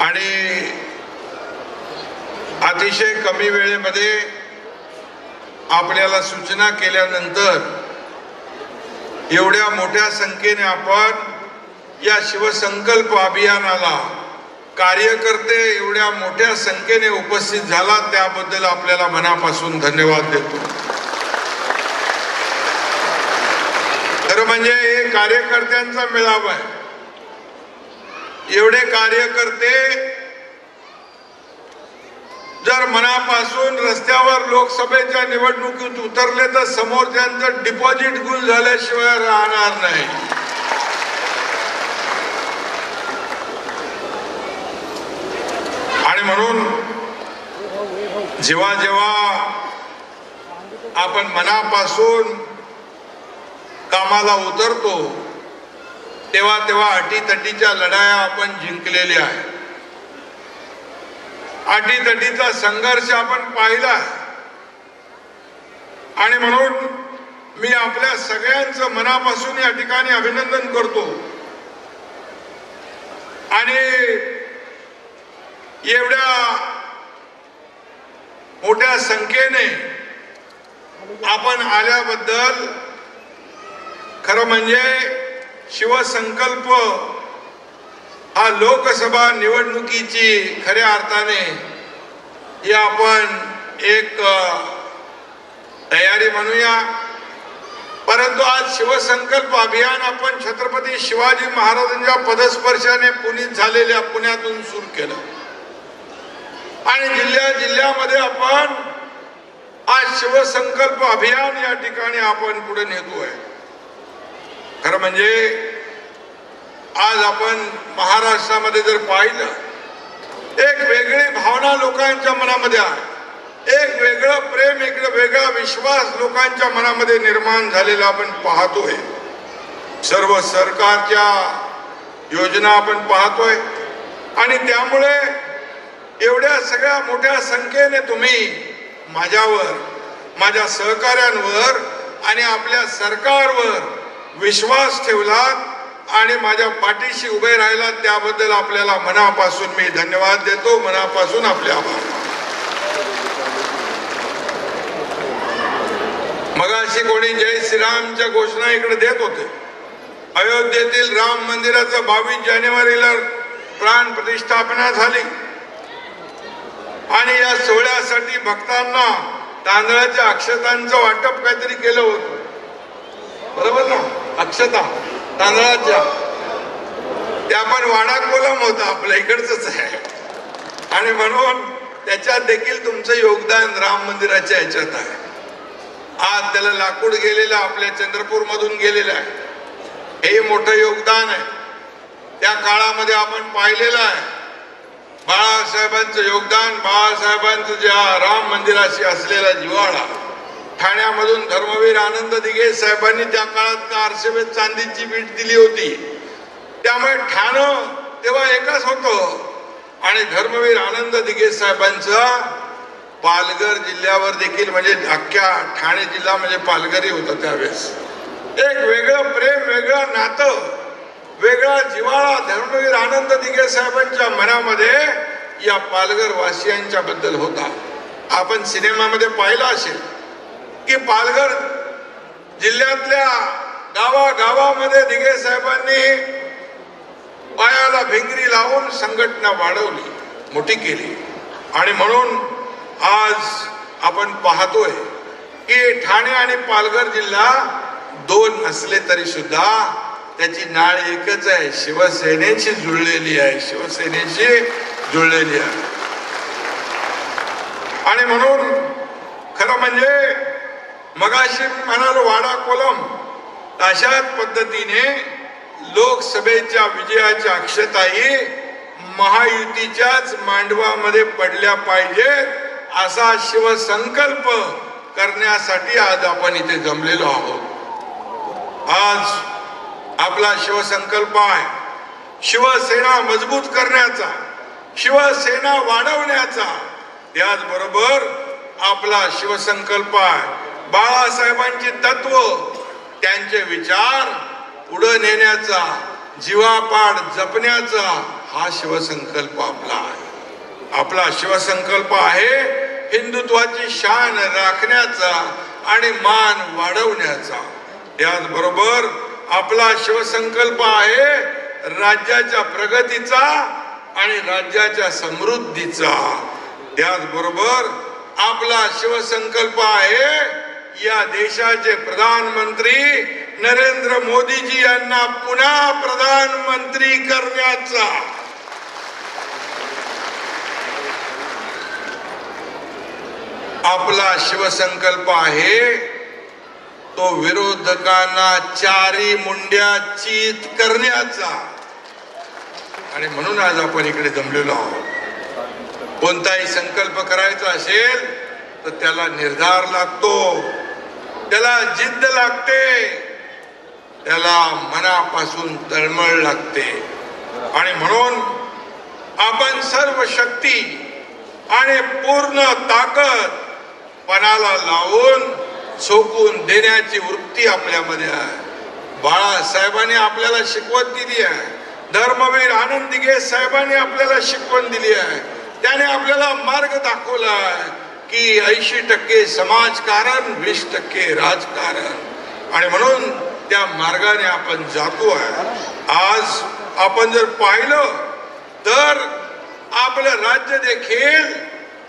आणि अतिशय कमी वेळेमध्ये आपल्याला सूचना केल्यानंतर एवढ्या मोठ्या संख्येने आपण या शिवसंकल्प अभियानाला कार्यकर्ते एवढ्या मोठ्या संख्येने उपस्थित झाला त्याबद्दल आपल्याला मनापासून धन्यवाद देतो। खरं म्हणजे हे कार्यकर्त्यांचा मेळावा आहे। एवढे कार्यकर्ते जर मनापासून रस्त्यावर लोकसभेच्या निवडणुकीत उतरले तर समोरच्यांचं डिपॉझिट गुल झाल्याशिवाय राहणार नाही। आणि म्हणून जेव्हा जेव्हा आपण मनापासून कामाला उतरतो तेव्हा तेव्हा अटीतटीच्या लढाया आपण जिंकलेल्या आहेत। अटीतटीचा संघर्ष आपण पाहिला आणि म्हणून मी आपल्या सगळ्यांचं मनापासून या ठिकाणी अभिनंदन करतो। आणि एवढ्या मोठ्या संख्येने आपण आल्याबद्दल खरं म्हणजे शिवसंकल्प हा लोकसभा निवडणुकीची खऱ्या अर्थाने ही आपण एक तयारी म्हणूया। परंतु आज शिवसंकल्प अभियान आपण छत्रपती शिवाजी महाराजांच्या पदस्पर्शाने पुनीत झालेल्या पुण्यातून सुरू केलं आणि जिल्ह्यामध्ये आपण आज शिवसंकल्प अभियान या ठिकाणी आपण पुढे नेतोय। खरं म्हणजे आज आपण महाराष्ट्रामध्ये जर पाहिलं एक वेगळी भावना लोकांच्या मनामध्ये आहे, एक वेगळं प्रेम, एक वेगळा विश्वास लोकांच्या मनामध्ये निर्माण झालेला आपण पाहतोय। सर्व सरकारच्या योजना आपण पाहतोय आणि त्यामुळे एवढ्या सगळ्या मोठ्या संख्येने तुम्ही माझ्यावर, माझ्या सहकार्यांवर आणि आपल्या सरकारवर विश्वास ठेवलात आणि माझ्या पाठीशी उभे राहिलात त्याबद्दल आपल्याला मनापासून मी धन्यवाद देतो, मनापासून आपले आभार। मगाशी कोणी जय श्रीरामच्या घोषणा इकडे देत होते। अयोध्येतील राम मंदिराचं 22 जानेवारीला प्राण प्रतिष्ठापना झाली आणि या सोहळ्यासाठी भक्तांना तांदळाच्या अक्षतांचं वाटप काहीतरी केलं होतं, बरोबर ना? अक्षता तांदळाच्या त्या पण वाडा कोलम होता, आपल्या इकडचंच आहे आणि म्हणून त्याच्यात देखील तुमचं योगदान राम मंदिराच्या ह्याच्यात आहे। आज त्याला लाकूड गेलेलं आपल्या चंद्रपूर मधून गेलेलं आहे, हे मोठं योगदान आहे। त्या काळामध्ये आपण पाहिलेलं आहे बाळासाहेबांचं योगदान, बाळासाहेबांचं ज्या राम मंदिराशी असलेला जिव्हाळा। ठाण्यामधून धर्मवीर आनंद दिघे साहेबांनी त्या काळात कारशेवेत चांदीची भीट दिली होती, त्यामुळे ठाणं तेव्हा एकच होतं आणि धर्मवीर आनंद दिघे साहेबांचा पालघर जिल्ह्यावर देखील म्हणजे अख्ख्या ठाणे जिल्हा म्हणजे पालघरी होता त्यावेळेस। एक वेगळं प्रेम, वेगळं नातं, वेगळा जिव्हाळा धर्मवीर आनंद दिघे साहेबांच्या मनामध्ये या पालघर वासियांच्या बद्दल होता। आपण सिनेमामध्ये पाहिलं असेल की पालघर जिल्ह्यातल्या गावागावामध्ये दिघे साहेबांनी पायाला भिंगरी लावून संघटना वाढवली, मोठी केली आणि म्हणून आज आपण पाहतोय की ठाणे आणि पालघर जिल्हा दोन असले तरी सुद्धा त्याची नाळ एकच आहे, शिवसेनेची जुळलेली आहे, शिवसेनेची जुळलेली आहे। आणि म्हणून खरं म्हणजे मगाशी म्हणालो वाडा कोलम, अशाच पद्धतीने लोकसभेच्या विजयाच्या अक्षताही महायुतीच्याच मांडवामध्ये पडल्या पाहिजेत असा शिवसंकल्प करण्यासाठी आज आपण इथे जमलेलो आहोत। आज आपला शिवसंकल्प आहे शिवसेना मजबूत करण्याचा, शिवसेना वाढवण्याचा। त्याचबरोबर आपला शिवसंकल्प आहे बाळासाहेबांची तत्व, त्यांचे विचार पुढे नेण्याचा, जीवापाड जपण्याचा हा शिवसंकल्प आपला आहे. आपला शिवसंकल्प आहे हिंदुत्वाची शान राखण्याचा आणि मान वाढवण्याचा. त्याचबरोबर आपला शिवसंकल्प आहे राज्याच्या प्रगतीचा आणि राज्याच्या समृद्धीचा. त्याचबरोबर आपला शिवसंकल्प आहे या देशाचे प्रधानमंत्री नरेंद्र मोदीजी यांना पुन्हा प्रधानमंत्री करण्याचा. आपला शिवसंकल्प आहे तो विरोधकांना चारी मुंड्या चित करण्याचा. आणि म्हणून आज आपण इकडे जमलेलो आहोत. कोणताही संकल्प करायचा असेल तर त्याला निर्धार लागतो, त्याला जिद्द लागते, त्याला मनापासून तळमळ लागते. आणि म्हणून आपण सर्व शक्ती आणि पूर्ण ताकद पणाला लावून झोकून देण्याची वृत्ती आपल्यामध्ये आहे. बाळासाहेबांनी आपल्याला शिकवण दिली आहे, धर्मवीर आनंद दिघे साहेबांनी आपल्याला शिकवण दिली आहे. त्याने आपल्याला मार्ग दाखवला आहे की 80% समाजकारण, 20% राजकारण. आणि म्हणून त्या मार्गाने आपण जातो आहे. आज आपण जर पाहिलं तर आपलं राज्य देखील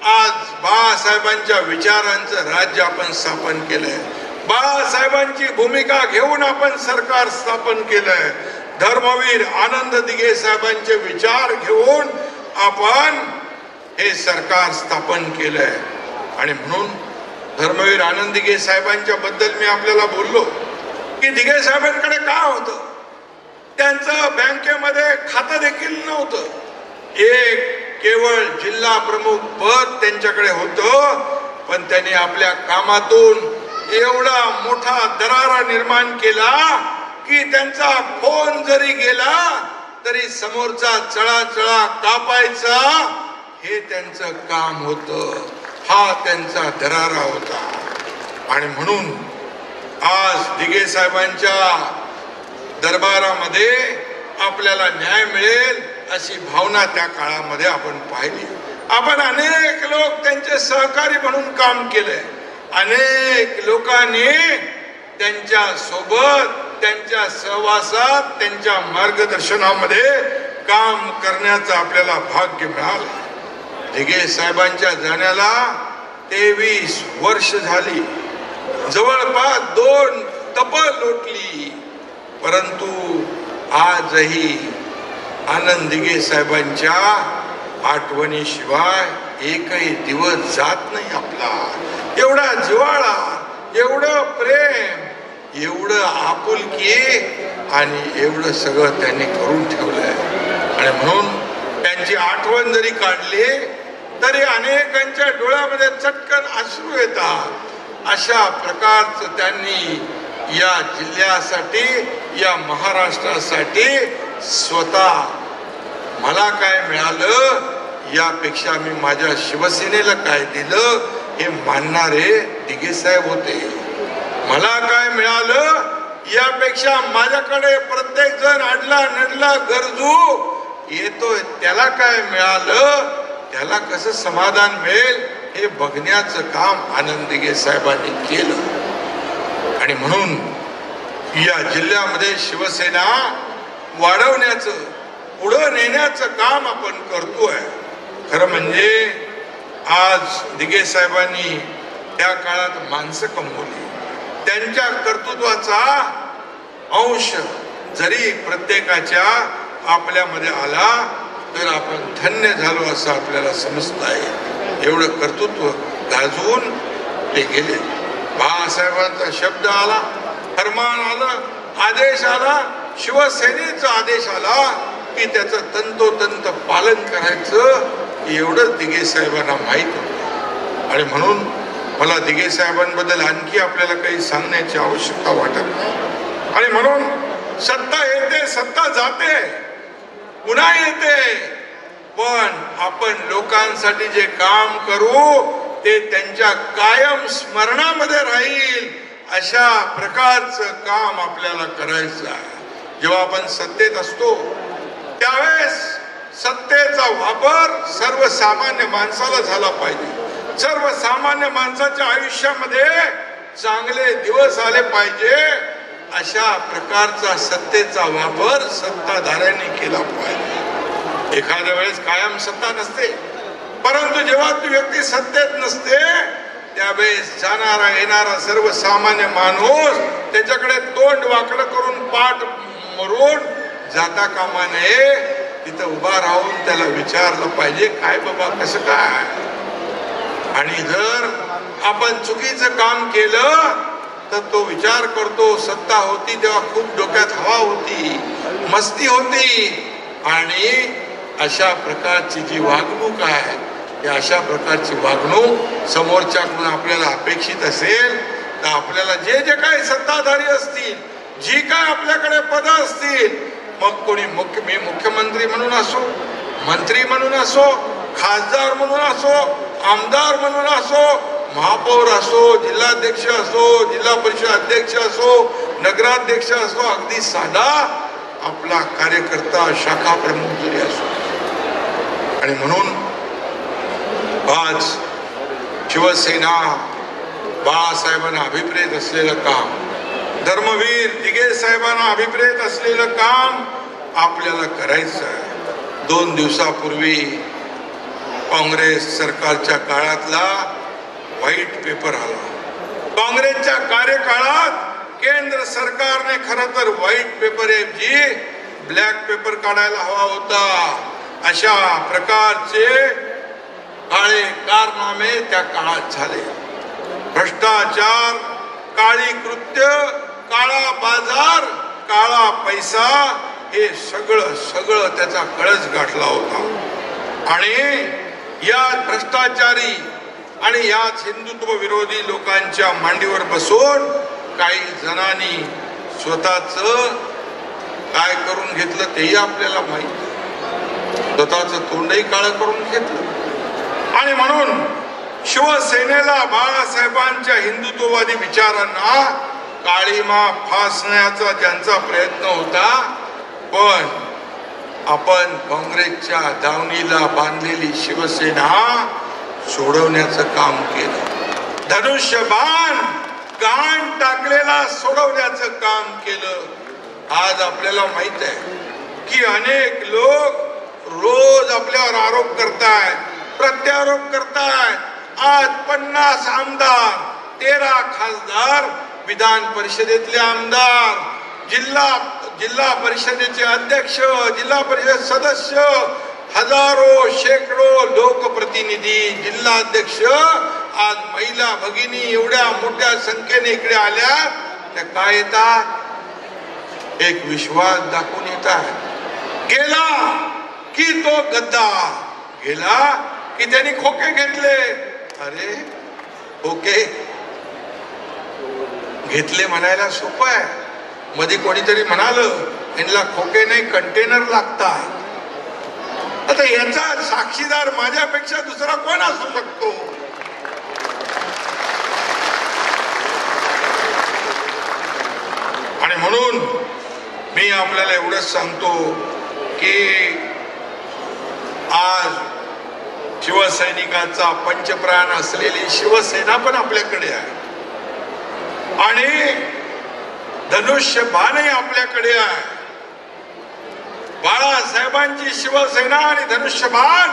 आज बाळासाहेबांच्या विचारांचं राज्य आपण स्थापन केलंय. बाळासाहेबांची भूमिका घेऊन आपण सरकार स्थापन केलंय. धर्मवीर आनंद दिघे साहेबांचे विचार घेऊन आपण हे सरकार स्थापन केलंय. आणि म्हणून धर्मवीर आनंद दिघे साहेबांच्या बद्दल मी आपल्याला बोललो की दिघे साहेबांकडे काय होतं, त्यांचं बँकेमध्ये खातं देखील नव्हतं. एक केवळ जिल्हा प्रमुख पद त्यांच्याकडे होतं, पण त्यांनी आपल्या कामातून एवढा मोठा दरारा निर्माण केला की त्यांचा फोन जरी गेला तरी समोरचा चळाचळा कापायचा हे त्यांचं काम होतं. हा त्यांचा दरारा होता. आणि म्हणून आज दिघे साहेबांच्या दरबारामध्ये आपल्याला न्याय मिळेल अशी भावना त्या काळामध्ये आपण पाहिली. आपण अनेक लोक त्यांचे सहकारी म्हणून काम केले. अनेक लोकांनी त्यांच्या सोबत, त्यांच्या सहवासात, त्यांच्या मार्गदर्शनामध्ये काम करण्याचं आपल्याला भाग्य मिळालं. दिघे साहेबांच्या जाण्याला 23 वर्ष झाली, जवळपास 2 तपं लोटली. परंतु आजही आनंद दिघे साहेबांच्या आठवणीशिवाय एकही दिवस जात नाही आपला. एवढा जिव्हाळा, एवढं प्रेम, एवढं आपुलकी आणि एवढं सगळं त्यांनी करून ठेवलंय. आणि म्हणून त्यांची आठवण जरी काढली तरी अनेकांच्या डोळ्यामध्ये चटकन अश्रू येतात. अशा प्रकारचं त्यांनी या जिल्ह्यासाठी, या महाराष्ट्रासाठी स्वतः मला काय मिळालं यापेक्षा मी माझ्या शिवसेनेला काय दिलं हे मानणारे दिघे साहेब होते. मला काय मिळालं यापेक्षा माझ्याकडे प्रत्येक जण अडला नडला गरजू येतोय त्याला काय मिळालं, त्याला कसं समाधान मिळेल हे बघण्याचं काम आनंद दिघे साहेबांनी केलं. आणि म्हणून या जिल्ह्यामध्ये शिवसेना वाढवण्याचं, पुढं नेण्याचं काम आपण करतोय. खरं म्हणजे आज दिघे साहेबांनी त्या काळात माणसं कमवली. त्यांच्या कर्तृत्वाचा अंश जरी प्रत्येकाच्या आपल्यामध्ये आला तर आपण धन्य झालो असं आपल्याला समजता येईल. एवढं कर्तृत्व गाजवून ते गेले. बाळासाहेबांचा शब्द आला, फरमान आलं, आदेश आला, शिवसेनेचा आदेश आला की त्याचं तंतोतंत पालन करायचं एवढंच दिघे साहेबांना माहीत होतं. आणि म्हणून मला दिघे साहेबांबद्दल आणखी आपल्याला काही सांगण्याची आवश्यकता वाटत नाही. आणि म्हणून सत्ता येते, सत्ता जाते, पुन्हा येते, पण आपण लोकांसाठी जे काम करू ते त्यांच्या कायम स्मरणामध्ये राहील अशा प्रकारचं काम आपल्याला करायचं आहे. जेव्हा आपण सत्तेत असतो त्यावेळेस वापर सर्वसामान्य माणसाला झाला पाहिजे. सर्वसामान्य माणसाच्या आयुष्यामध्ये चांगले दिवस आले पाहिजे अशा प्रकारचा सत्तेचा वापर सत्ताधाऱ्यांनी केला पाहिजे. एखाद्या वेळेस कायम सत्ता नसते, परंतु जेव्हा ती व्यक्ती सत्तेत नसते त्यावेळेस जाणारा येणारा सर्वसामान्य माणूस त्याच्याकडे तोंड वाकडं करून पाठ मरून जाता कामा नये. तिथं उभा राहून त्याला विचारलं पाहिजे, काय बाबा कसं काय. आणि जर आपण चुकीचं काम केलं तर तो विचार करतो, सत्ता होती तेव्हा खूप डोक्यात हवा होती, मस्ती होती, आणि अशा प्रकारची जी वागणूक आहे या अशा प्रकारची वागणूक समोरच्याकडून आपल्याला अपेक्षित असेल तर आपल्याला जे जे काही सत्ताधारी असतील, जी काय आपल्याकडे पद असतील, मग कोणी मुख्यमंत्री म्हणून असो, मंत्री म्हणून असो, खासदार म्हणून असो, आमदार म्हणून असो, महापौर असो, जिल्हाध्यक्ष असो, जिल्हा परिषद अध्यक्ष असो, नगराध्यक्ष असो, अगदी साधा आपला कार्यकर्ता शाखा प्रमुख जरी असो. आणि म्हणून आज शिवसेना बाळासाहेबांना अभिप्रेत असलेलं काम, धर्मवीर दिघे साहेबांना अभिप्रेत असलेलं काम आपल्याला करायचं आहे. 2 दिवसापूर्वी काँग्रेस सरकारच्या काळातला व्हाईट पेपर आला. काँग्रेसच्या कार्यकाळात केंद्र सरकारने खरं तर व्हाईट पेपर ऐवजी ब्लॅक पेपर काढायला हवा होता. अशा प्रकारचे काळे कारनामे त्या काळात झाले. भ्रष्टाचार, काळी कृत्य, काळा बाजार, काळा पैसा, हे सगळं त्याचा कळस गाठला होता. आणि या भ्रष्टाचारी आणि याच हिंदुत्व विरोधी लोकांच्या मांडीवर बसून काही जणांनी स्वतःच काय करून घेतलं तेही आपल्याला माहिती. स्वतःच तोंडही काळं करून घेतलं. आणि म्हणून शिवसेनेला बाळासाहेबांच्या हिंदुत्ववादी विचारांना काळीमा फासण्याचा ज्यांचा प्रयत्न होता, पण आपण काँग्रेसच्या दावणीला बांधलेली शिवसेना सोडवण्याचं काम केलं. धनुष्यबाण गाण टाकलेला सोडवण्याचं काम केलं. आज आपल्याला माहित आहे की अनेक लोक रोज आपल्यावर आरोप करतायत, प्रत्यारोप करतायत. आज 50 आमदार, 13 खासदार, विधान परिषदेतले आमदार, जिल्हा परिषदेचे अध्यक्ष, जिल्हा परिषद सदस्य, हजारो शेकडो लोकप्रतिनिधी, जिल्हाध्यक्ष, आज महिला भगिनी एवढ्या मोठ्या संख्येने इकडे आल्या. त्या काय येतात? एक विश्वास दाखवून येतात. गेला की तो गद्दा, गेला की त्यांनी खोके घेतले. अरे खोके घेतले म्हणायला सोपं आहे. मध्ये कोणीतरी म्हणालं यांना खोके नाही कंटेनर लागतात. आता याचा साक्षीदार माझ्यापेक्षा दुसरा कोण असू शकतो? आणि म्हणून मी आपल्याला एवढंच सांगतो की आज शिवसैनिकाचा पंचप्राण असलेली शिवसेना पण आपल्याकडे आहे आणि धनुष्यबाणही आपल्याकडे आहे. बाळासाहेबांची शिवसेना आणि धनुष्यबाण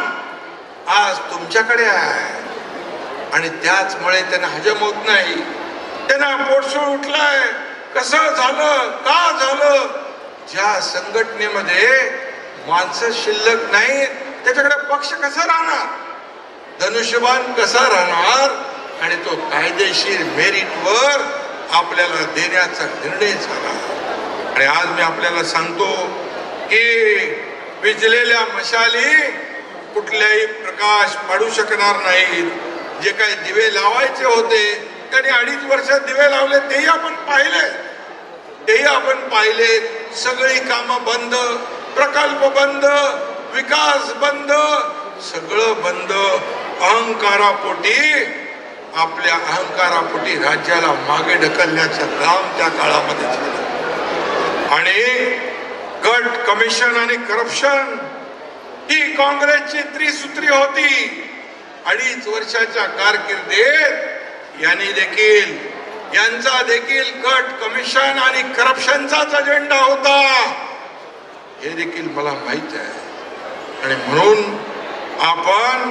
आज तुमच्याकडे आहे. आणि त्याचमुळे त्यांना हजम होत नाही. त्यांना पोटसूळ उठलाय. कसं झालं, का झालं? ज्या संघटनेमध्ये माणसं शिल्लक नाही त्याच्याकडे पक्ष कसा राहणार, धनुष्यबाण कसा राहणार? आणि तो कायदेशीर मेरिटवर आपल्याला देण्याचा निर्णय झाला. आणि आज मी आपल्याला सांगतो की विजलेल्या मशाली कुठल्याही प्रकाश पाडू शकणार नाहीत. जे काही दिवे लावायचे होते त्यांनी 2.5 वर्षात दिवे लावले, तेही आपण पाहिले. सगळी कामं बंद, प्रकल्प बंद, विकास बंद, सगळं बंद. आपल्या अहंकारापोटी राज्याला मागे ढकलण्याचं काम त्या काळामध्ये झालं. आणि गट कमिशन आणि करप्शन ही काँग्रेसची त्रिसूत्री होती. 2.5 वर्षाच्या कारकिर्दीत यांचा देखील कट, कमिशन आणि करप्शनचाच अजेंडा होता, हे देखील मला माहित आहे. आणि म्हणून आपण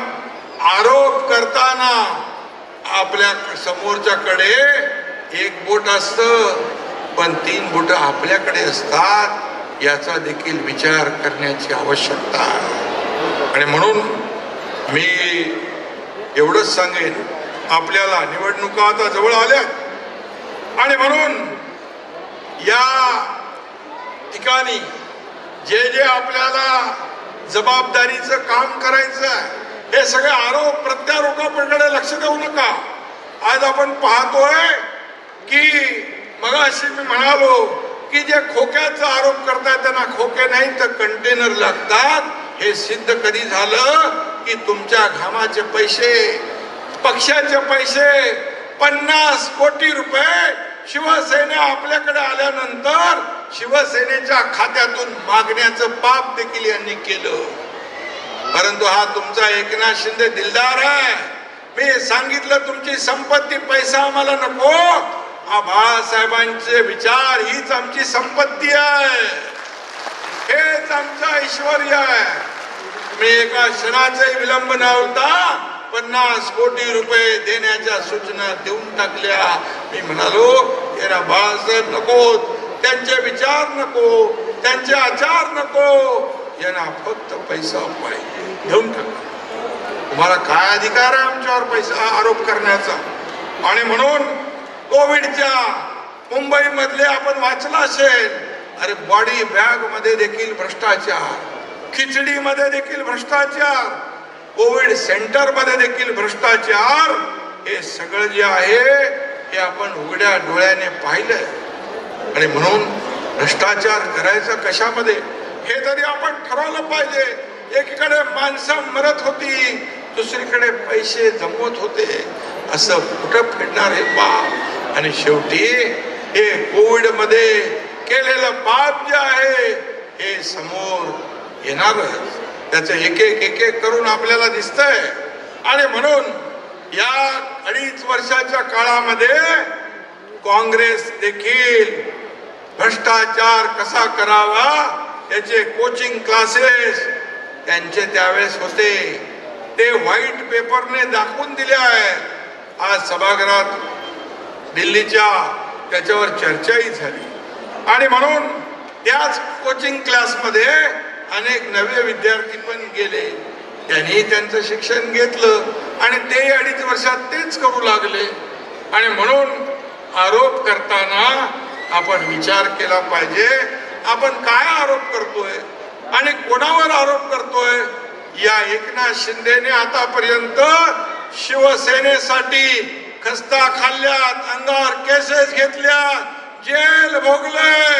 आरोप करताना आपल्या समोरच्याकडे एक बोट असतं, पण 3 बोट आपल्याकडे असतात, याचा देखील विचार करण्याची आवश्यकता आहे. आणि म्हणून मी एवढंच सांगेन, आपल्याला निवडणुका आता जवळ आल्यात आणि म्हणून या ठिकाणी जे आपल्याला जबाबदारीचं काम करायचं आहे, हे सगळे आरोप प्रत्यारोपांकडे लक्ष देऊ नका. आज आपण पाहतोय की मगाशी मी म्हणालो की जे खोक्याचा आरोप करतात त्यांना खोके नाही तर कंटेनर लागतात. हे सिद्ध कधी झालं की तुमच्या घामाचे पैसे, पक्षाचे पैसे, 50 कोटी रुपये शिवसेना आपल्याकडे आल्यानंतर शिवसेनेच्या खात्यातून मागण्याचं पाप देखील यांनी केलं. परंतु हा तुमचा एकनाथ शिंदे दिलदार आहे. मी सांगितलं तुमची संपत्ती, पैसा आम्हाला नको. बाळासाहेबांचे विचार हीच आमची संपत्ती आहे, हेच आमचा ऐश्वर्य आहे. मी एका क्षणाचाही विलंब न होता 50 कोटी रुपये देण्याच्या सूचना देऊन टाकल्या. मी म्हणालो यांना बाळासाहेब नको, त्यांचे विचार नको, त्यांचे आचार नको, यांना फक्त पैसा पाहिजे, घेऊन टाका. तुम्हाला काय अधिकार आहे आमच्यावर पैसा आरोप करण्याचा? आणि म्हणून कोविडच्या मुंबई मधले आपण वाचला असेल, अरे बॉडी बॅग मध्ये देखील भ्रष्टाचार, खिचडीमध्ये देखील भ्रष्टाचार, कोविड सेंटर मध्ये देखील भ्रष्टाचार. हे सगळं जे आहे हे आपण उघड्या डोळ्याने पाहिलंय. आणि म्हणून भ्रष्टाचार करायचं कशामध्ये हे तरी आपण ठरवलं पाहिजे. एकीकडे माणसं मरत होती, दुसरीकडे पैसे जमवत होते, असं कुठं फिरणार हे पाप? आणि शेवटी हे कोविड मध्ये केलेलं पाप जे आहे हे समोर येणारच. त्याचं एक एक करून आपल्याला दिसतंय. आणि म्हणून या 2.5 वर्षाच्या काळामध्ये काँग्रेस देखील भ्रष्टाचार कसा करावा याचे कोचिंग क्लासेस त्यांचे त्यावेळेस होते, ते व्हाईट पेपरने दाखवून दिले आहे. आज सभागृहात दिल्लीच्या त्याच्यावर चर्चाही झाली. आणि म्हणून त्याच कोचिंग क्लासमध्ये अनेक नवे विद्यार्थी पण गेले, त्यांनी त्यांचं शिक्षण घेतलं आणि ते 2.5 वर्षात तेच करू लागले. आणि म्हणून आरोप करताना आपण विचार केला पाहिजे, आपण काय आरोप करतोय आणि कोणावर आरोप करतोय. या एकनाथ शिंदेने आतापर्यंत शिवसेनेसाठी खस्ता खाल्ल्यात, अंगावर केसेस घेतल्या, जेल भोगले,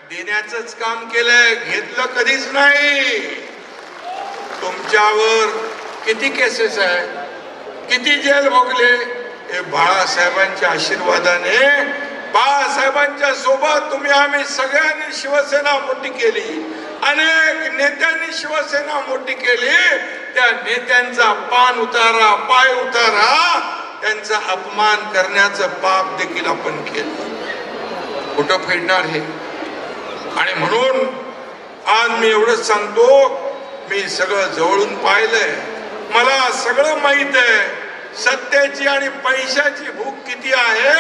देण्याचंच काम केलंय, घेतलं कधीच नाही. तुमच्यावर किती केसेस आहे, किती जेल भोगले? हे बाळासाहेबांच्या आशीर्वादाने, बाळासाहेबांच्या सोबत तुम्ही आम्ही सगळ्यांनी शिवसेना मोठी केली, अनेक नेत्यांनी शिवसेना मोठी केली. त्या नेत्यांचा पान उतारा, पाय उतारा, त्यांचा अपमान करण्याचं पाप देखील आपण केलं. कुठं फेडणार हे? आणि म्हणून आज मी एवढंच सांगतो, मी सगळं जवळून पाहिलंय, मला सगळं माहित आहे. सत्तेची आणि पैशाची भूक किती आहे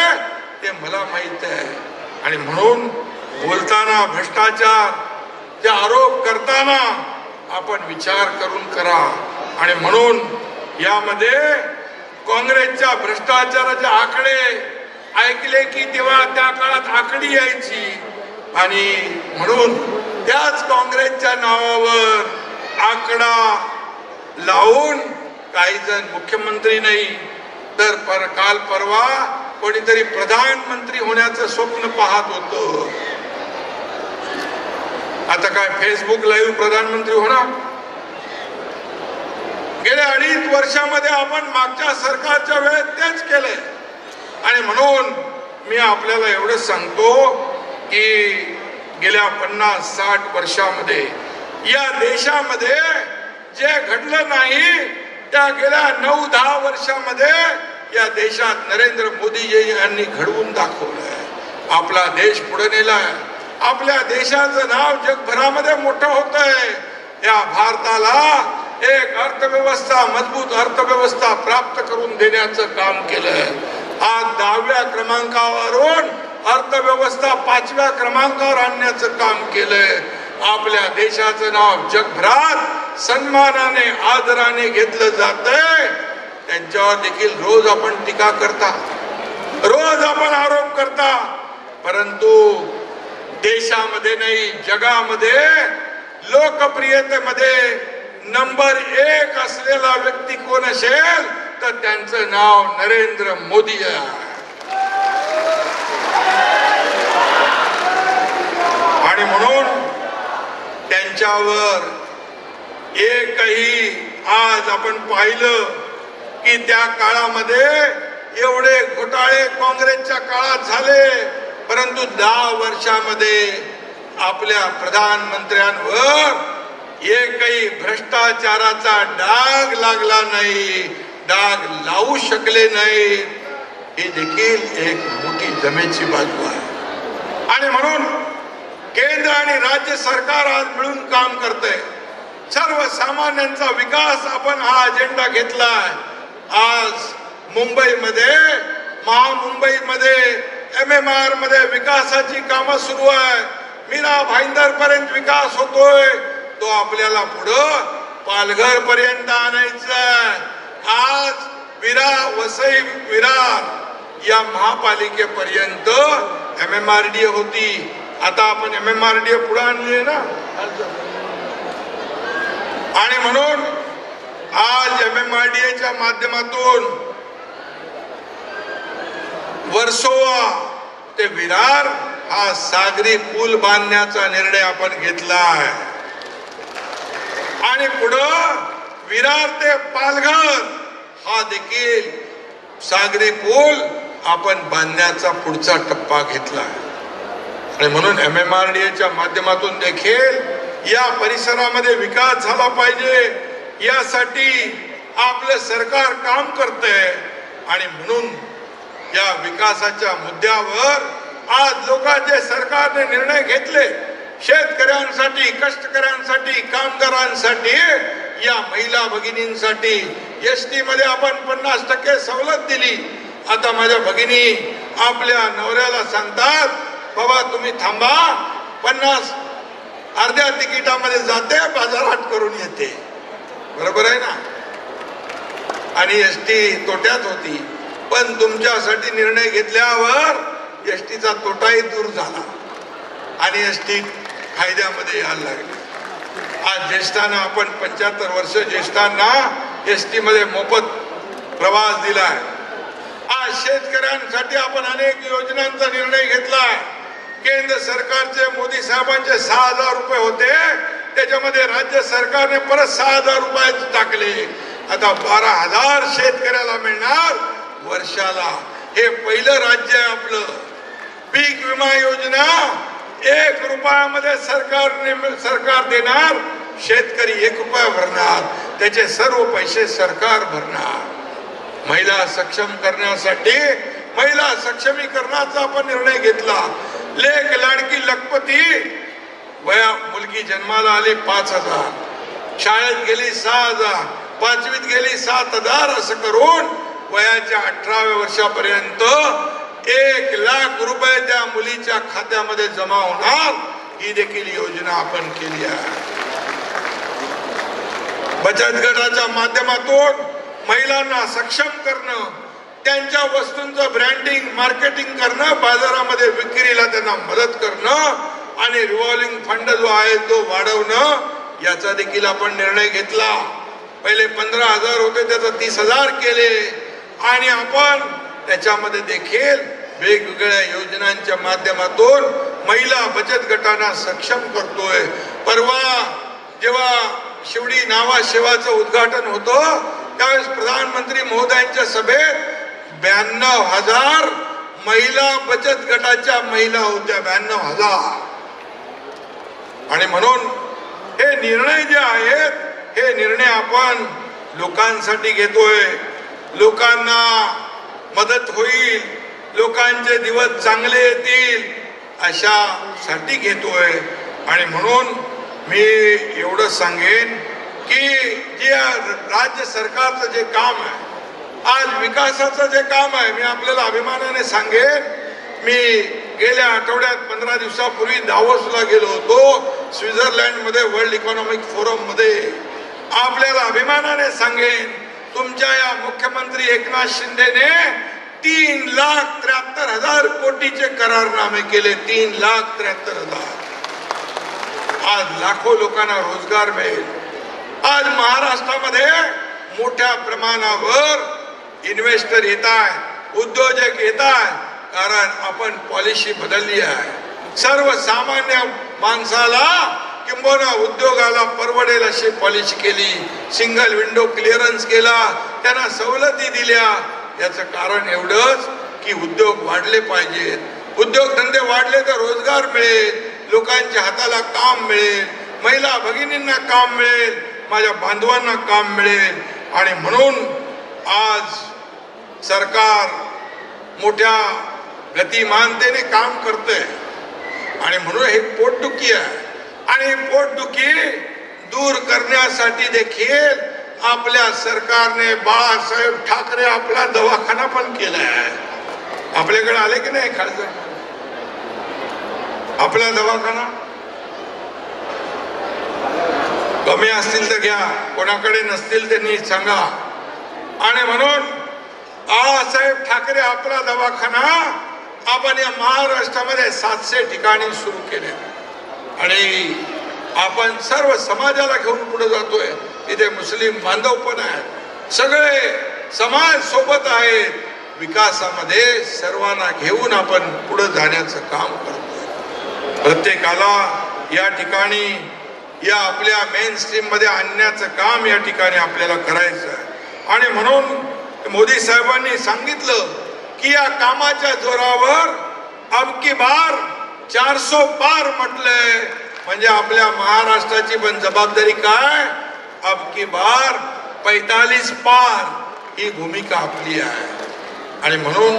ते मला माहित आहे. आणि म्हणून बोलताना भ्रष्टाचार जे आरोप करताना आपण विचार करून करा. आणि म्हणून यामध्ये काँग्रेसच्या भ्रष्टाचाराचे आकडे ऐकले की तेव्हा त्या काळात आकडी यायची. आणि म्हणून त्याच काँग्रेसच्या नावावर आकडा लावून काही जण मुख्यमंत्री नाही तर काल परवा कोणीतरी प्रधानमंत्री होण्याचं स्वप्न पाहत होतं. आता काय फेसबुक लाईव्ह प्रधानमंत्री होणार? गेल्या 2.5 वर्षामध्ये आपण मागच्या सरकारच्या वेळेत तेच केलंय. आणि म्हणून मी आपल्याला एवढंच सांगतो की गेल्या 50-60 वर्षामध्ये या देशामध्ये जे घडलं नाही त्या गेल्या 9-10 वर्षामध्ये या देशात नरेंद्र मोदी यांनी घडवून दाखवलंय. आपला देश पुढे नेलाय. आपल्या देशाचं नाव जगभरामध्ये मोठं होतंय. या भारताला एक अर्थव्यवस्था, मजबूत अर्थव्यवस्था प्राप्त करून देण्याचं काम केलंय. आज 10व्या क्रमांकावरून अर्थव्यवस्था 5व्या क्रमांकावर आणण्याचं काम केलंय. आपल्या देशाचं नाव जगभरात सन्मानाने, आदराने घेतलं जातंय. त्यांच्यावर देखील रोज आपण टीका करता, रोज आपण आरोप करता, परंतु देशामध्ये नाही जगामध्ये लोकप्रियतेमध्ये नंबर 1 असलेला व्यक्ती कोण असेल तर त्यांचं नाव नरेंद्र मोदी आहे. आणि म्हणून त्यांच्यावर एकही, आज आपण पाहिलं की त्या काळामध्ये एवढे घोटाळे काँग्रेसच्या काळात झाले, परंतु 10 वर्षामध्ये आपल्या प्रधानमंत्र्यांवर एकही भ्रष्टाचाराचा डाग लागला नाही, डाग लावू शकले नाही. ही देखील एक मोठी जमेची बाजू आहे. आणि म्हणून केंद्र आणि राज्य सरकार आज मिळून काम करतंय. सर्वसामान्यांचा विकास आपण हा अजेंडा घेतलाय. आज मुंबईमध्ये, महामुंबईमध्ये, MMR मध्ये विकासाची कामं सुरू आहे. मीरा भाईंदर पर्यंत विकास होतोय. तो आपल्याला पुढं पालघर पर्यंत आणायचा आहे. आज वसई विरार या महापालिकेपर्यंत MMRDA होती. आता आपण MMRDA पुढे आणली ना. आणि म्हणून आज MMRDAच्या माध्यमातून वर्सोवा ते विरार हा सागरी पूल बांधण्याचा निर्णय आपण घेतला आहे. आणि पुढं विरार ते पालघर हा देखील सागरी पूल आपण बांधण्याचा पुढचा टप्पा घेतला आहे. आणि म्हणून MMRDAच्या माध्यमातून देखील या परिसरामध्ये विकास झाला पाहिजे यासाठी आपलं सरकार काम करतंय. आणि म्हणून या विकासाच्या मुद्द्यावर आज लोकांचे सरकारने निर्णय घेतले. शेतकऱ्यांसाठी, कष्टकऱ्यांसाठी, कामगारांसाठी, या महिला भगिनींसाठी ST मध्ये आपण 50% सवलत दिली. आता माझ्या भगिनी आपल्या नवऱ्याला सांगतात, बाबा तुम्ही थांबा, 50 अर्ध्या तिकिटामध्ये जाते, बाजारात करून येते. बरोबर आहे ना. आणि ST तोट्यात होती, पण तुमच्यासाठी निर्णय घेतल्यावर STचा तोटाही दूर झाला आणि ST फायद्यामध्ये यायला लागली. आज ज्येष्ठांना आपण 75 वर्ष ज्येष्ठांना ST मध्ये मोफत प्रवास दिलाय. आज शेतकऱ्यांसाठी आपण अनेक योजनांचा निर्णय घेतलाय. केंद्र सरकारचे, मोदी साहेबांचे 6,000 रुपये होते, त्याच्यामध्ये राज्य सरकारने परत 6,000 रुपये टाकले. आता 12,000 शेतकऱ्याला मिळणार वर्षाला. हे पहिलं राज्य आहे आपलं. पीक विमा योजना 1 रुपयामध्ये सरकार देणार, शेतकरी 1 रुपया भरणार, त्याचे सर्व पैसे सरकार भरणार. महिला सक्षम करण्यासाठी, महिला सक्षमीकरणाचा आपण निर्णय घेतला. लेक लाडकी लखपती, मुलगी जन्माला आली 5,000, शाळेत गेली 6,000, 5वीत गेली 7,000, असं करून वयाच्या 18व्या वर्षापर्यंत 1,00,000 रुपये त्या मुलीच्या खात्यामध्ये जमा होणार. ही देखील योजना आपण केली आहे. बचत गटाच्या माध्यमातून महिलांना सक्षम करणं, त्यांच्या वस्तूंचं ब्रँडिंग, मार्केटिंग करणं, बाजारामध्ये विक्रीला त्यांना मदत करणं आणि रिव्हॉल्विंग फंड जो आहे तो वाढवणं, याचा देखील आपण निर्णय घेतला. पहिले 15,000 होते, त्याचा 30,000 केले. आणि आपण त्याच्यामध्ये देखील वेगवेगळ्या योजनांच्या माध्यमातून महिला बचत गटांना सक्षम करतोय. परवा जेव्हा शिवडी नावा शेवाचं उद्घाटन होतं, त्यावेळेस प्रधानमंत्री महोदयांच्या सभेत 92,000 महिला बचत गटाच्या महिला होत्या. 92,000. आणि म्हणून हे निर्णय जे आहेत हे निर्णय आपण लोकांसाठी घेतोय, लोकांना मदत होईल, लोकांचे दिवस चांगले येतील अशासाठी घेतोय. आणि म्हणून मी एवढं सांगेन की जे राज्य सरकारचं जे काम आहे, आज विकासाचं जे काम आहे, मी आपल्याला अभिमानाने सांगेन, मी गेल्या आठवड्यात 15 दिवसापूर्वी दावोसला गेलो होतो, स्वित्झर्लंडमध्ये वर्ल्ड इकॉनॉमिक फोरम मध्ये. आपल्याला अभिमानाने सांगेन, तुमच्या या मुख्यमंत्री एकनाथ शिंदेने 3,73,000 कोटीचे करारनामे केले. 3,73,000. आज लाखो लोकांना रोजगार मिळेल. आज महाराष्ट्रामध्ये मोठ्या प्रमाणावर इन्व्हेस्टर येत आहेत, उद्योजक येत आहेत, कारण आपण पॉलिसी बदलली आहे. सर्वसामान्य माणसाला किंबहुना उद्योगाला परवडेल अशी पॉलिसी केली. सिंगल विंडो क्लिअरन्स केला, त्यांना सवलती दिल्या. याचं कारण एवढंच की उद्योग वाढले पाहिजेत. उद्योगधंदे वाढले तर रोजगार मिळेल, लोकांच्या हाताला काम मिळेल, महिला भगिनींना काम मिळेल, माझ्या बांधवांना काम मिळेल. आणि म्हणून आज सरकार मोठ्या गतिमानतेने काम करतंय. आणि म्हणून हे पोटदुखी आहे, आणि पोटदुखी दूर करण्यासाठी देखील आपल्या सरकारने बाळासाहेब ठाकरे आपला दवाखाना पण केलाय. आपल्याकडे आले की नाही खासदार? आपला दवाखाना कमी असतील तर घ्या, कोणाकडे नसतील त्यांनी सांगा. आणि म्हणून बाळासाहेब ठाकरे आपला दवाखाना आपण या महाराष्ट्रामध्ये 700 ठिकाणी सुरू केले. आणि आपण सर्व समाजाला घेऊन पुढे जातोय. तिथे मुस्लिम बांधव पण आहेत, सगळे समाज सोबत आहेत. विकासामध्ये सर्वांना घेऊन आपण पुढे जाण्याचं काम करतोय. प्रत्येकाला या ठिकाणी या आपल्या मेन स्ट्रीम मध्ये आणण्याचं काम या ठिकाणी आपल्याला करायचं आहे. आणि म्हणून मोदी साहेबांनी सांगितलं की या कामाच्या जोरावर अब की बार 400 पार म्हटलंय. म्हणजे आपल्या महाराष्ट्राची पण जबाबदारी काय? अब की बार 45 पार ही भूमिका आपली आहे. आणि म्हणून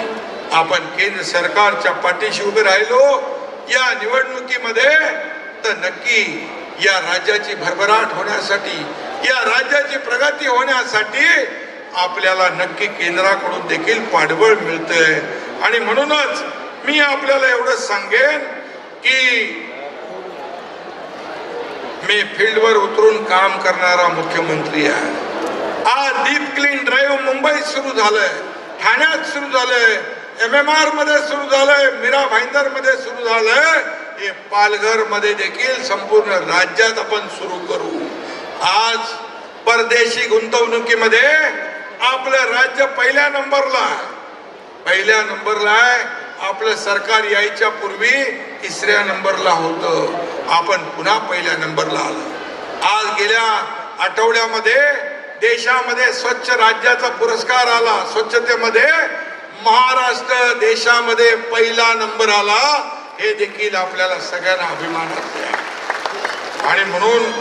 आपण केंद्र सरकारच्या पाठीशी उभे राहिलो या निवडणुकीमध्ये, तर नक्की या राज्याची भरभराट होण्यासाठी, या राज्याची प्रगती होण्यासाठी आपल्याला नक्की केंद्राकडून देखील पाठबळ मिळतंय. आणि म्हणूनच मी आपल्याला एवढं सांगेन की मी फील्डवर उतरून काम करणारा मुख्यमंत्री आहे. आज डीप क्लीन ड्राईव्ह मुंबईत सुरू झालंय, ठाण्यात सुरू झालंय, MMR मध्ये सुरू झालंय, मीरा भाईंदर मध्ये सुरू झालंय. हे पालघर मध्ये देखील संपूर्ण राज्यात आपण सुरू करू. आज परदेशी गुंतवणुकीमध्ये आपलं राज्य पहिल्या नंबरला आहे. आपलं सरकार यायच्या पूर्वी 3ऱ्या नंबरला होतं, आपण पुन्हा पहिल्या नंबरला आलो. आज गेल्या आठवड्यामध्ये देशामध्ये स्वच्छ राज्याचा पुरस्कार आला. स्वच्छतेमध्ये महाराष्ट्र देशामध्ये पहिला नंबर आला. हे देखील आपल्याला सगळ्यांना अभिमानास्पद आहे. आणि म्हणून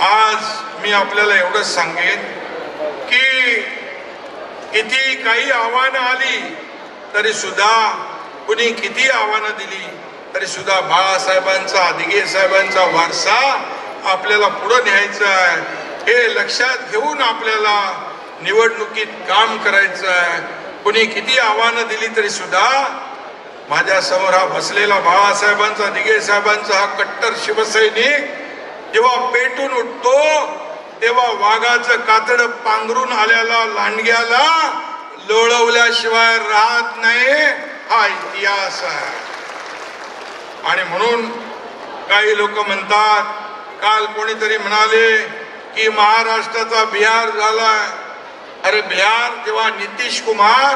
आज मी आपल्याला एवढंच सांगेन की किती काही आव्हानं आली तरी सुद्धा, कुणी किती आव्हानं दिली तरी सुद्धा बाळासाहेबांचा, दिघे साहेबांचा वारसा आपल्याला पुढे न्यायचा आहे. हे लक्षात घेऊन आपल्याला निवडणुकीत काम करायचं आहे. कुणी किती आव्हानं दिली तरी सुद्धा माझ्या समोर हा बसलेला बाळासाहेबांचा, दिघे साहेबांचा हा कट्टर शिवसैनिक जेव्हा पेटून उठतो तेव्हा वाघाचं कातड पांघरून आलेला लांडग्याला लोळवल्याशिवाय राहत नाही, हा इतिहास आहे. आणि म्हणून काही लोक म्हणतात, काल कोणीतरी म्हणाले की महाराष्ट्राचा बिहार झालाय. अरे बिहार जेव्हा नितीश कुमार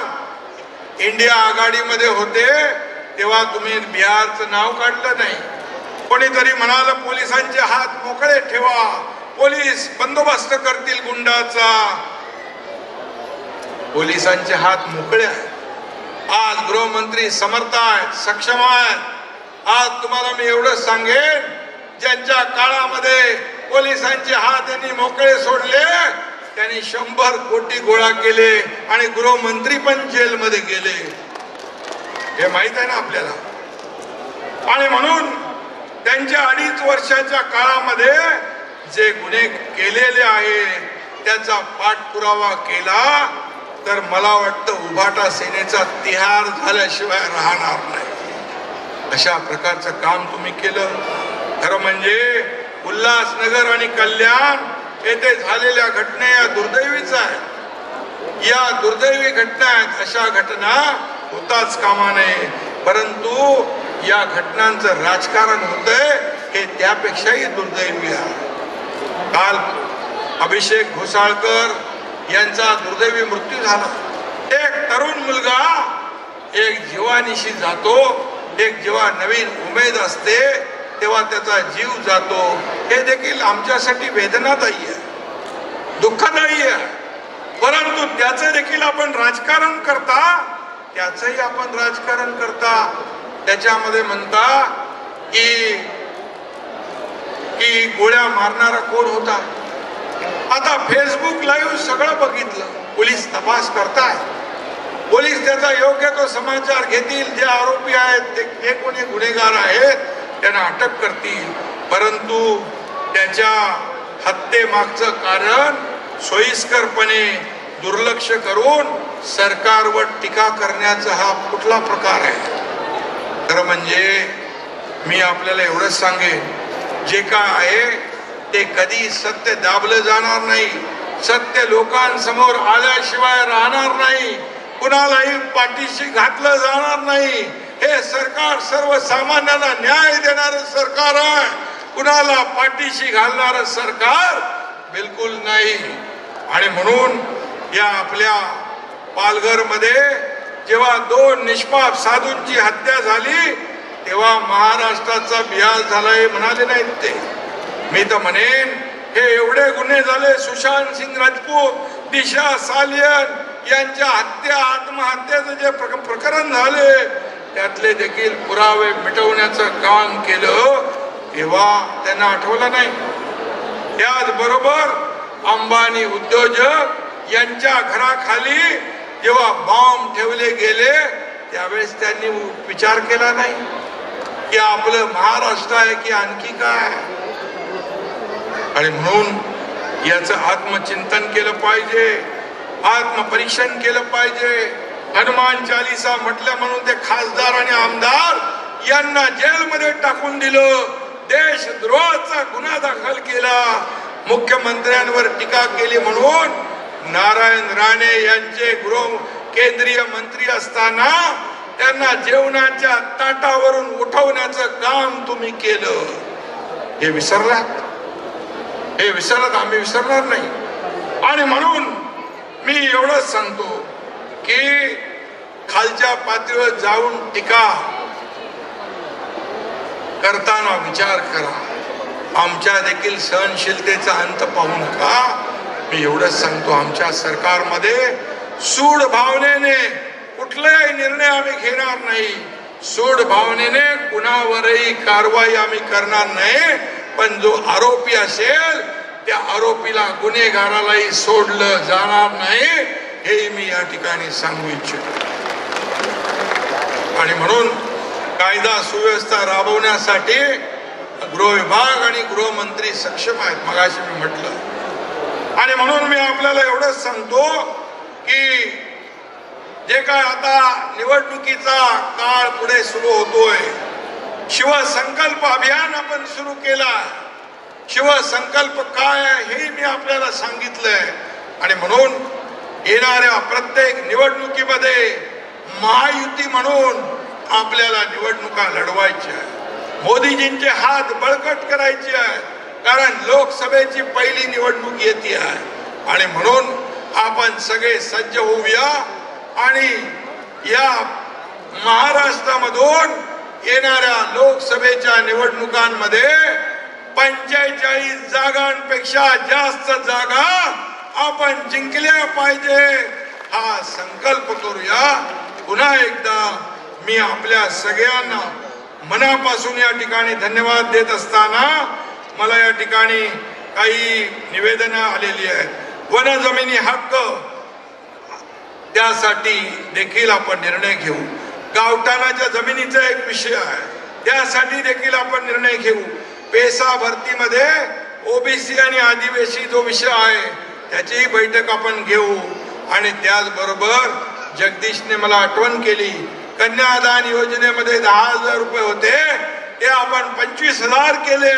इंडिया आघाडीमध्ये होते तेव्हा तुम्ही बिहारचं नाव काढलं नाही. कोणीतरी म्हणाल पोलिसांचे हात मोकळे ठेवा, पोलीस बंदोबस्त करतील गुंडाचा. पोलिसांचे हात मोकळे आहेत. आज गृहमंत्री समर्थ आहेत, सक्षम आहेत. आज तुम्हाला मी एवढं सांगेन, ज्यांच्या काळामध्ये पोलिसांचे हात त्यांनी मोकळे सोडले, त्यांनी 100 कोटी गोळा केले आणि गृहमंत्री पण जेलमध्ये गेले. हे माहित आहे ना आपल्याला. आणि म्हणून त्यांच्या 2.5 वर्षाच्या काळामध्ये जे गुन्हे केलेले आहे त्याचा पाठपुरावा केला तर मला वाटतं उभाटा सेनेचा तिहार झाल्याशिवाय राहणार नाही. अशा प्रकारचं काम तुम्ही केलं. खरं म्हणजे उल्हासनगर आणि कल्याण येथे झालेल्या घटना या दुर्दैवीच आहेत. या दुर्दैवी घटना आहेत. अशा घटना होताच कामा नये. परंतु या घटनांचं राजकारण होतंय हे त्यापेक्षाही दुर्दैवी आहे. काल अभिषेक घोसाळकर यांचा दुर्दैवी मृत्यू झाला. एक तरुण मुलगा एक जीवानिशी जातो, एक जेव्हा नवीन उमेद असते तेव्हा त्याचा जीव जातो. हे देखील आमच्यासाठी वेदनादायी आहे, दुःखदायी आहे. परंतु त्याचं देखील आपण राजकारण करता, त्याचंही आपण राजकारण करता. त्याच्यामध्ये म्हणता की गोळ्या मारणारा कोण होता. आता फेसबुक लाईव्ह सगळं बघितलं, पोलीस तपास करताय. पोलीस त्याचा योग्य तो समाचार घेतील. जे आरोपी आहेत ते कोणी गुन्हेगार आहेत त्यांना अटक करतील. परंतु त्याच्या हत्येमागचं कारण सोयीस्करपणे दुर्लक्ष करून सरकारवर टीका करण्याचा हा कुठला प्रकार आहे. खरं म्हणजे मी आपल्याला एवढंच सांगेन, जे काय आहे ते कधी सत्य दाबलं जाणार नाही. सत्य लोकांसमोर आल्याशिवाय राहणार नाही. कुणालाही पाठीशी घातलं जाणार नाही. हे सरकार सर्वसामान्यांना न्याय देणारं सरकार आहे. कुणाला पाठीशी घालणारं सरकार बिलकुल नाही. आणि म्हणून या आपल्या पालघरमध्ये जेव्हा 2 निष्पाप साधूंची हत्या झाली तेव्हा महाराष्ट्राचा बिहार झालाय म्हणाले नाहीत ते. मी तर म्हणेन हे एवढे गुन्हे झाले, सुशांत सिंग राजपूत, दिशा सालियन यांच्या आत्महत्येचं जे प्रकरण झाले त्यातले देखील पुरावे मिटवण्याचं काम केलं तेव्हा त्यांना आठवलं नाही. त्याचबरोबर अंबानी उद्योजक यांच्या घराखाली जेव्हा बॉम्ब ठेवले गेले त्यावेळेस त्यांनी विचार केला नाही की आपलं महाराष्ट्र आहे की आणखी काय. आणि म्हणून याचं आत्मचिंतन केलं पाहिजे, आत्मपरीक्षण केलं पाहिजे. हनुमान चालीसा म्हटलं म्हणून ते खासदार आणि आमदार यांना जेलमध्ये टाकून दिलं. देशद्रोहाचा गुन्हा दाखल केला. मुख्यमंत्र्यांवर टीका केली म्हणून नारायण राणे यांचे केंद्रीय मंत्री असताना त्यांना जेवणाच्या ताटावरून उठवण्याचं काम तुम्ही केलं. हे विसरलात. हे विसरत आम्ही विसरणार नाही. आणि म्हणून मी एवढंच सांगतो की खालच्या पातळीवर जाऊन टीका करताना विचार करा. आमच्या देखील सहनशीलतेचा अंत पाहू नका. मी एवढंच सांगतो, आमच्या सरकारमध्ये सूड भावनेने कुठलाही निर्णय आम्ही घेणार नाही. सूड भावनेने कुणावरही कारवाई आम्ही करणार नाही. पण जो आरोपी असेल त्या आरोपीला, गुन्हेगारालाही सोडलं जाणार नाही, हे मी या ठिकाणी सांगू इच्छितो. आणि म्हणून कायदा सुव्यवस्था राबवण्यासाठी गृह विभाग आणि गृहमंत्री सक्षम आहेत, मगाशी मी म्हटलं. आणि म्हणून मी आपल्याला एवढंच सांगतो की जे काय आता निवडणुकीचा काळ पुढे सुरू होतोय, शिवसंकल्प अभियान आपण सुरू केला. शिवसंकल्प काय आहे हे मी आपल्याला सांगितलंय. आणि म्हणून येणाऱ्या प्रत्येक निवडणुकीमध्ये महायुती म्हणून आपल्याला निवडणुका लढवायच्या आहेत. मोदीजींचे हात बळकट करायचे आहेत, कारण लोकसभेची पहिली निवडणूक येते आहे. आणि म्हणून आपण सगळे सज्ज होऊया आणि या महाराष्ट्रामधून येणाऱ्या लोकसभेच्या निवडणुकांमध्ये 45 जागांपेक्षा जास्त जागा आपण जिंकल्या पाहिजे हा संकल्प करूया. पुन्हा एकदा मी आपल्या सगळ्यांना मनापासून या ठिकाणी धन्यवाद देत असताना मला या ठिकाणी काही निवेदनं आलेली आहेत. वन जमिनी हक्क त्यासाठी देखील आपण निर्णय घेऊ. गावठाणाच्या जमिनीचा एक विषय आहे, त्यासाठी देखील आपण निर्णय घेऊ. पेसा भरतीमध्ये ओबीसी आणि आदिवासी जो विषय आहे त्याचीही बैठक आपण घेऊ. आणि त्याचबरोबर जगदीशने मला आठवण केली, कन्यादान योजनेमध्ये 10,000 रुपये होते ते आपण 25,000 केले,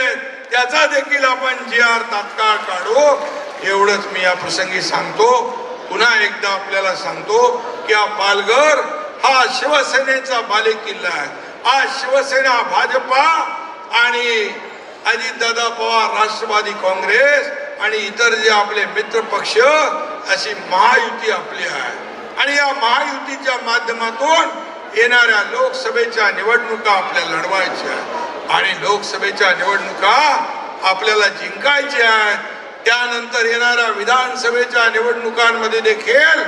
त्याचा देखील आपण GR तात्काळ काढू. एवढंच मी या प्रसंगी सांगतो. पुन्हा एकदा आपल्याला सांगतो की हा पालघर हा शिवसेनेचा बालेकिल्ला आहे. आज शिवसेना, भाजपा आणि अजितदादा पवार, राष्ट्रवादी काँग्रेस आणि इतर जे आपले मित्र पक्ष अशी महायुती आपली आहे. आणि या महायुतीच्या माध्यमातून येणाऱ्या लोकसभेच्या निवडणुका आपल्याला लढवायच्या आहेत आणि लोकसभेच्या निवडणुका आपल्याला जिंकायच्या आहेत. त्यानंतर येणाऱ्या विधानसभेच्या निवडणुकांमध्ये देखील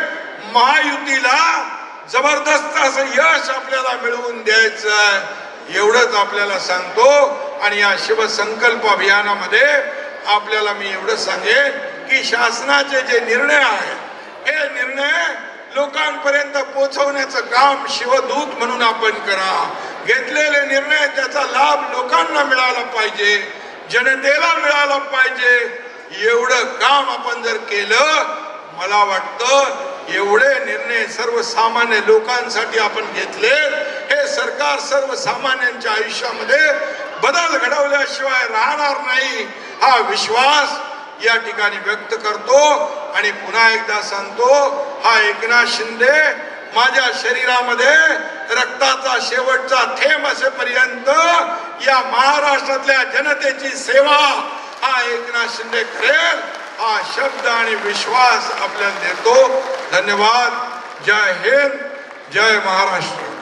महायुतीला जबरदस्त असं यश आपल्याला मिळवून द्यायचं आहे. एवढंच आपल्याला सांगतो. आणि या शिवसंकल्प अभियानामध्ये आपल्याला मी एवढं सांगेन की शासनाचे जे निर्णय आहेत हे निर्णय लोकांपर्यंत पोहोचवण्याचं काम शिवदूत म्हणून आपण करा. घेतलेले निर्णय त्याचा लाभ लोकांना मिळाला पाहिजे, जनतेला मिळाला पाहिजे. एवढं काम आपण जर केलं, मला वाटतं एवढे निर्णय सर्वसामान्य लोकांसाठी आपण घेतले, हे सरकार सर्वसामान्यांच्या आयुष्यामध्ये बदल घडवल्याशिवाय राहणार नाही, हा विश्वास या ठिकाणी व्यक्त करतो. आणि पुन्हा एकदा सांगतो, हा एकनाथ शिंदे माझ्या शरीरामध्ये रक्ताचा शेवटचा थेंब असेपर्यंत या महाराष्ट्रातल्या जनतेची सेवा हा एकनाथ शिंदे करेल, हा शब्द आणि विश्वास आपल्याला देतो. धन्यवाद. जय हिंद, जय महाराष्ट्र.